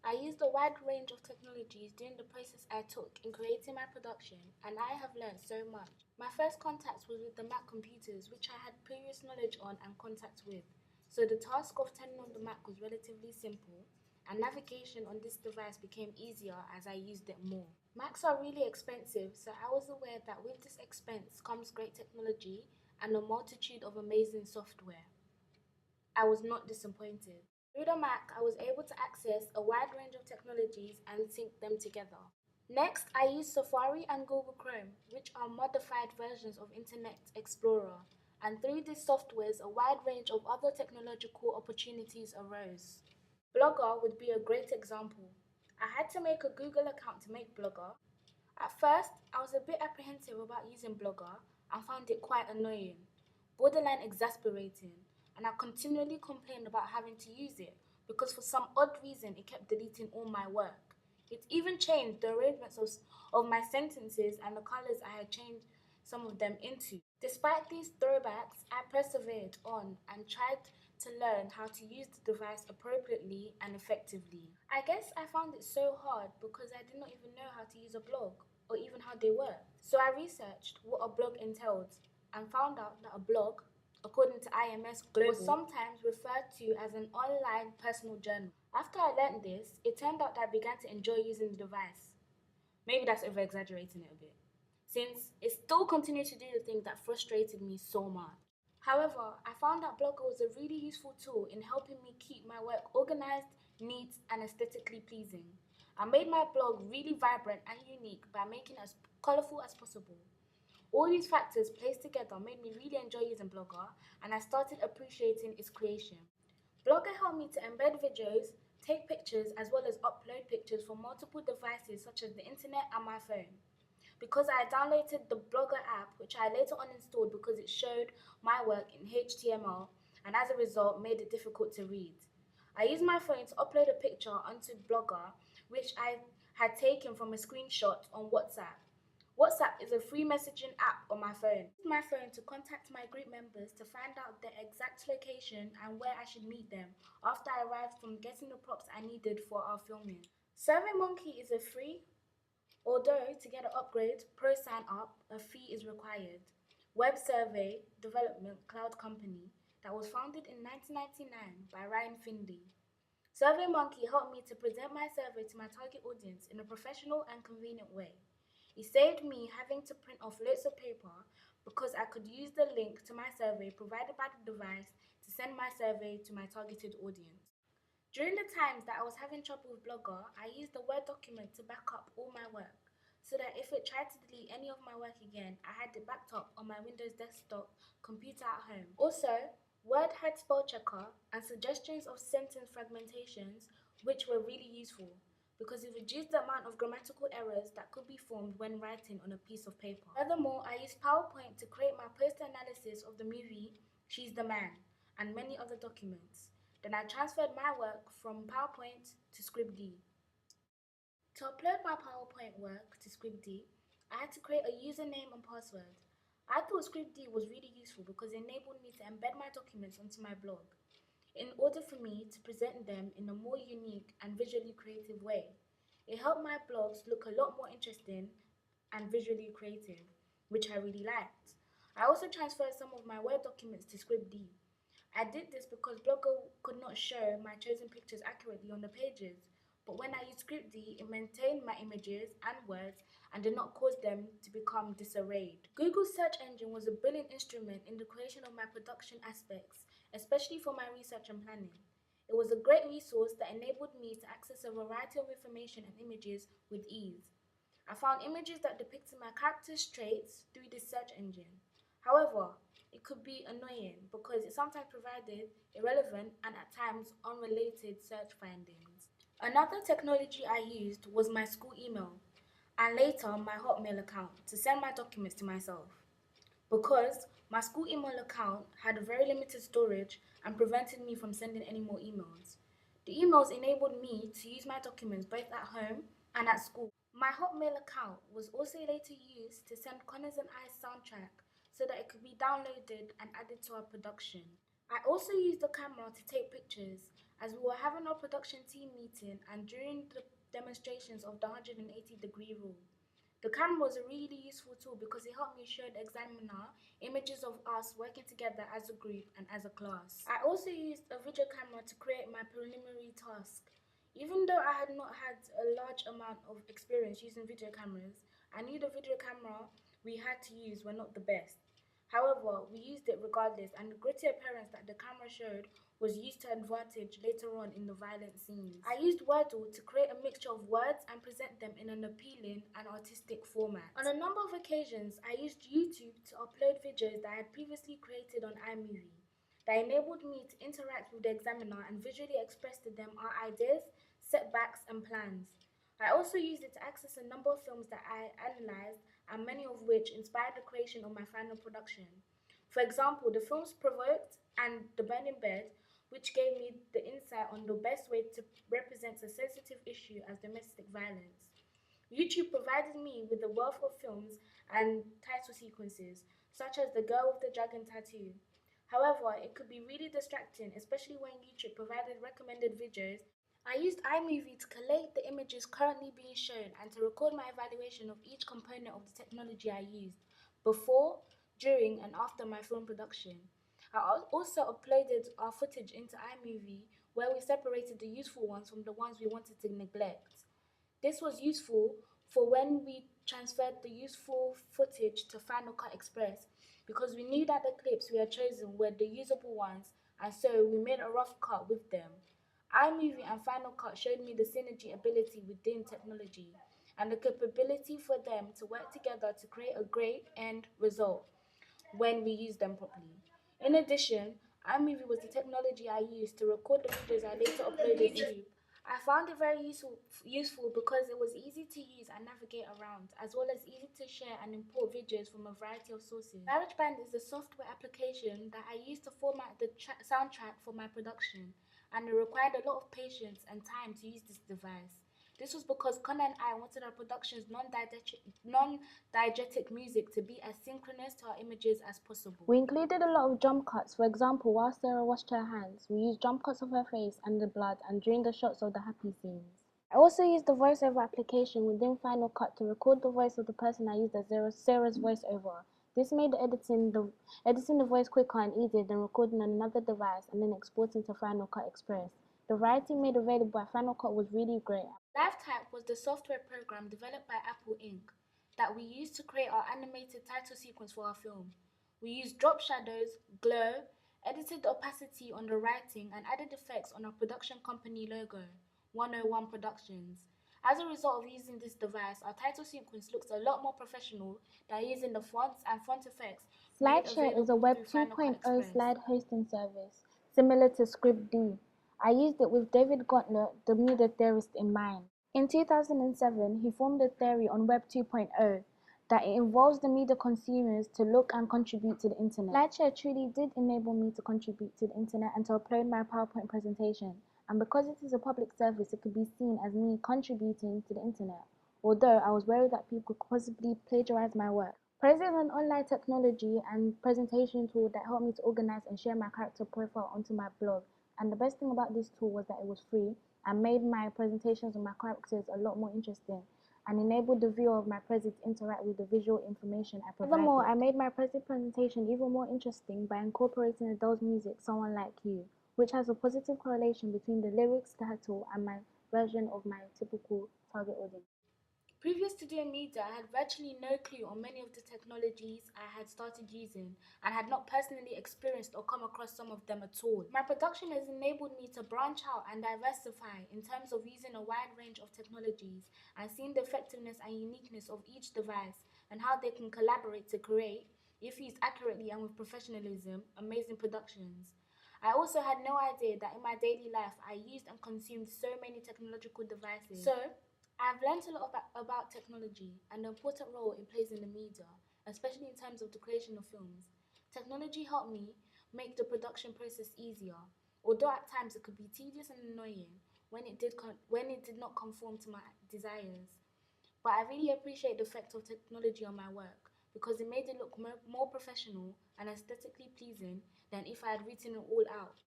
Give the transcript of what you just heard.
I used a wide range of technologies during the process I took in creating my production, and I have learned so much. My first contact was with the Mac computers, which I had previous knowledge on and contact with, so the task of turning on the Mac was relatively simple, and navigation on this device became easier as I used it more. Macs are really expensive, so I was aware that with this expense comes great technology and a multitude of amazing software. I was not disappointed. Through the Mac, I was able to access a wide range of technologies and sync them together. Next, I used Safari and Google Chrome, which are modified versions of Internet Explorer, and through these softwares, a wide range of other technological opportunities arose. Blogger would be a great example. I had to make a Google account to make Blogger. At first, I was a bit apprehensive about using Blogger and found it quite annoying, borderline exasperating, and I continually complained about having to use it because for some odd reason it kept deleting all my work. It even changed the arrangements of my sentences and the colors I had changed some of them into. Despite these throwbacks, I persevered on and tried to learn how to use the device appropriately and effectively. I guess I found it so hard because I did not even know how to use a blog or even how they work. So I researched what a blog entailed and found out that a blog, according to IMS Global, was sometimes referred to as an online personal journal. After I learned this, it turned out that I began to enjoy using the device. Maybe that's over exaggerating it a bit, since it still continued to do the things that frustrated me so much. However, I found that Blogger was a really useful tool in helping me keep my work organized, neat, and aesthetically pleasing. I made my blog really vibrant and unique by making it as colorful as possible. All these factors placed together made me really enjoy using Blogger, and I started appreciating its creation. Blogger helped me to embed videos, take pictures, as well as upload pictures from multiple devices such as the internet and my phone. Because I downloaded the Blogger app, which I later on installed because it showed my work in HTML and as a result made it difficult to read. I used my phone to upload a picture onto Blogger, which I had taken from a screenshot on WhatsApp. WhatsApp is a free messaging app on my phone. I used my phone to contact my group members to find out their exact location and where I should meet them after I arrived from getting the props I needed for our filming. SurveyMonkey is a free, although to get an upgrade, pro sign up, a fee is required, web survey development cloud company that was founded in 1999 by Ryan Finley. SurveyMonkey helped me to present my survey to my target audience in a professional and convenient way. It saved me having to print off loads of paper because I could use the link to my survey provided by the device to send my survey to my targeted audience. During the times that I was having trouble with Blogger, I used a Word document to back up all my work so that if it tried to delete any of my work again, I had it backed up on my Windows desktop computer at home. Also, Word had spell checker and suggestions of sentence fragmentations, which were really useful because it reduced the amount of grammatical errors that could be formed when writing on a piece of paper. Furthermore, I used PowerPoint to create my poster analysis of the movie She's the Man and many other documents. Then I transferred my work from PowerPoint to ScriptD. To upload my PowerPoint work to ScriptD, I had to create a username and password. I thought ScriptD was really useful because it enabled me to embed my documents onto my blog in order for me to present them in a more unique and visually creative way. It helped my blogs look a lot more interesting and visually creative, which I really liked. I also transferred some of my Word documents to ScriptD. I did this because Blogger could not show my chosen pictures accurately on the pages, but when I used ScriptD, it maintained my images and words and did not cause them to become disarrayed. Google's search engine was a brilliant instrument in the creation of my production aspects, especially for my research and planning. It was a great resource that enabled me to access a variety of information and images with ease. I found images that depicted my character's traits through this search engine. However, it could be annoying because it sometimes provided irrelevant and at times unrelated search findings. Another technology I used was my school email and later my Hotmail account to send my documents to myself. Because my school email account had a very limited storage and prevented me from sending any more emails. The emails enabled me to use my documents both at home and at school. My Hotmail account was also later used to send Connors and I's soundtrack so that it could be downloaded and added to our production. I also used the camera to take pictures as we were having our production team meeting and during the demonstrations of the 180-degree rule. The camera was a really useful tool because it helped me show the examiner images of us working together as a group and as a class. I also used a video camera to create my preliminary task. Even though I had not had a large amount of experience using video cameras, I knew the video camera we had to use were not the best. However, we used it regardless, and the gritty appearance that the camera showed was used to advantage later on in the violent scenes. I used Wordle to create a mixture of words and present them in an appealing and artistic format. On a number of occasions, I used YouTube to upload videos that I had previously created on iMovie that enabled me to interact with the examiner and visually express to them our ideas, setbacks, and plans. I also used it to access a number of films that I analysed and many of which inspired the creation of my final production. For example, the films Provoked and The Burning Bed, which gave me the insight on the best way to represent a sensitive issue as domestic violence. YouTube provided me with a wealth of films and title sequences, such as The Girl with the Dragon Tattoo. However, it could be really distracting, especially when YouTube provided recommended videos. I used iMovie to collate the images currently being shown and to record my evaluation of each component of the technology I used, before, during, and after my film production. I also uploaded our footage into iMovie, where we separated the useful ones from the ones we wanted to neglect. This was useful for when we transferred the useful footage to Final Cut Express because we knew that the clips we had chosen were the usable ones, and so we made a rough cut with them. iMovie and Final Cut showed me the synergy ability within technology and the capability for them to work together to create a great end result when we use them properly. In addition, iMovie was the technology I used to record the videos I later uploaded to YouTube. I found it very useful because it was easy to use and navigate around, as well as easy to share and import videos from a variety of sources. GarageBand is a software application that I used to format the soundtrack for my production, and it required a lot of patience and time to use this device. This was because Connor and I wanted our production's non-diegetic music to be as synchronous to our images as possible. We included a lot of jump cuts. For example, while Sarah washed her hands, we used jump cuts of her face and the blood, and during the shots of the happy scenes. I also used the voiceover application within Final Cut to record the voice of the person I used as Sarah's voiceover. This made editing the voice quicker and easier than recording on another device and then exporting to Final Cut Express. The variety made available by Final Cut was really great. LiveType was the software program developed by Apple Inc. that we used to create our animated title sequence for our film. We used drop shadows, glow, edited the opacity on the writing, and added effects on our production company logo, 101 Productions. As a result of using this device, our title sequence looks a lot more professional than using the fonts and font effects. SlideShare is a Web 2.0 slide hosting service, similar to ScriptD. I used it with David Gauntlet, the media theorist, in mind. In 2007, he formed a theory on Web 2.0 that it involves the media consumers to look and contribute to the internet. SlideShare truly did enable me to contribute to the internet and to upload my PowerPoint presentation. And because it is a public service, it could be seen as me contributing to the internet, although I was worried that people could possibly plagiarize my work. Prezi is an online technology and presentation tool that helped me to organize and share my character profile onto my blog. And the best thing about this tool was that it was free and made my presentations of my characters a lot more interesting and enabled the viewer of my Prezi to interact with the visual information I provided. Furthermore, I made my Prezi presentation even more interesting by incorporating Adele's music, Someone Like You, which has a positive correlation between the lyrics title and my version of my typical target audience. Previous to doing media, I had virtually no clue on many of the technologies I had started using and had not personally experienced or come across some of them at all. My production has enabled me to branch out and diversify in terms of using a wide range of technologies and seeing the effectiveness and uniqueness of each device and how they can collaborate to create, if used accurately and with professionalism, amazing productions. I also had no idea that in my daily life I used and consumed so many technological devices. So, I've learned a lot about technology and the important role it plays in the media, especially in terms of the creation of films. Technology helped me make the production process easier, although at times it could be tedious and annoying when it did not conform to my desires. But I really appreciate the effect of technology on my work because it made it look more professional and aesthetically pleasing than if I had written it all out.